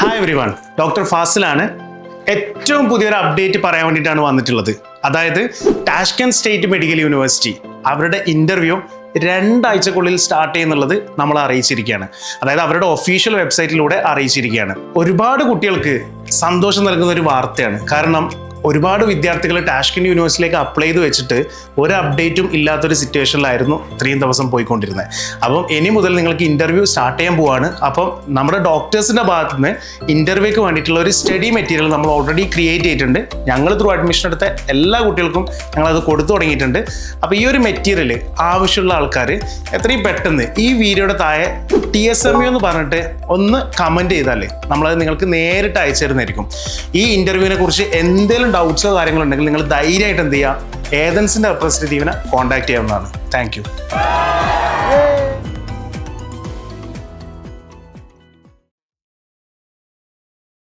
Hi everyone, doctor ഫാസിലാണ്. ഏറ്റവും പുതിയൊരു update പറയാൻ വേണ്ടിയിട്ടാണ് വന്നിട്ടുള്ളത്. അതായത് ടാഷ്കെന്റ് സ്റ്റേറ്റ് മെഡിക്കൽ യൂണിവേഴ്സിറ്റി അവരുടെ ഇന്റർവ്യൂ 2 ആഴ്ചക്കുള്ളിൽ സ്റ്റാർട്ട് ചെയ്യുന്നുള്ളത് നമ്മളെ അറിയിച്ചിരിക്കുകയാണ്. അതായത് അവരുടെ ഒഫീഷ്യൽ വെബ്സൈറ്റിലൂടെ അറിയിച്ചിരിക്കുകയാണ്. ഒരുപാട് കുട്ടികൾക്ക് സന്തോഷം നൽകുന്ന ഒരു വാർത്തയാണ്. കാരണം ഒരുപാട് വിദ്യാർത്ഥികൾ ടാഷ്കെന്റ് യൂണിവേഴ്സിറ്റിയിലേക്ക് അപ്ലൈ ചെയ്ത് വെച്ചിട്ട് ഒരു അപ്ഡേറ്റും ഇല്ലാത്തൊരു സിറ്റുവേഷനിലായിരുന്നു ഇത്രയും ദിവസം പോയിക്കൊണ്ടിരുന്നത്. അപ്പം ഇനി മുതൽ നിങ്ങൾക്ക് ഇൻ്റർവ്യൂ സ്റ്റാർട്ട് ചെയ്യാൻ പോവാണ്. അപ്പം നമ്മുടെ ഡോക്ടേഴ്സിൻ്റെ ഭാഗത്ത് നിന്ന് ഇൻ്റർവ്യൂക്ക് വേണ്ടിയിട്ടുള്ള ഒരു സ്റ്റഡി മെറ്റീരിയൽ നമ്മൾ ഓൾറെഡി ക്രിയേറ്റ് ചെയ്തിട്ടുണ്ട്. ഞങ്ങൾ ത്രൂ അഡ്മിഷൻ എടുത്ത എല്ലാ കുട്ടികൾക്കും ഞങ്ങളത് കൊടുത്തു തുടങ്ങിയിട്ടുണ്ട്. അപ്പോൾ ഈ ഒരു മെറ്റീരിയൽ ആവശ്യമുള്ള ആൾക്കാർ എത്രയും പെട്ടെന്ന് ഈ വീഡിയോയുടെ താഴെ TSMU എന്ന് പറഞ്ഞിട്ട് ഒന്ന് കമൻറ്റ് ചെയ്താൽ നമ്മളത് നിങ്ങൾക്ക് നേരിട്ട് അയച്ചു തരുന്നതായിരിക്കും. ഈ ഇൻ്റർവ്യൂവിനെ കുറിച്ച് എന്തെങ്കിലും ഡൗട്ട്സോ കാര്യങ്ങളുണ്ടെങ്കിൽ നിങ്ങൾ ധൈര്യമായിട്ട് എന്ത് ചെയ്യുക, ഏതൻസിൻ്റെ റെപ്രസെൻറ്റേറ്റീവിനെ കോൺടാക്ട് ചെയ്യാവുന്നതാണ്. Thank you.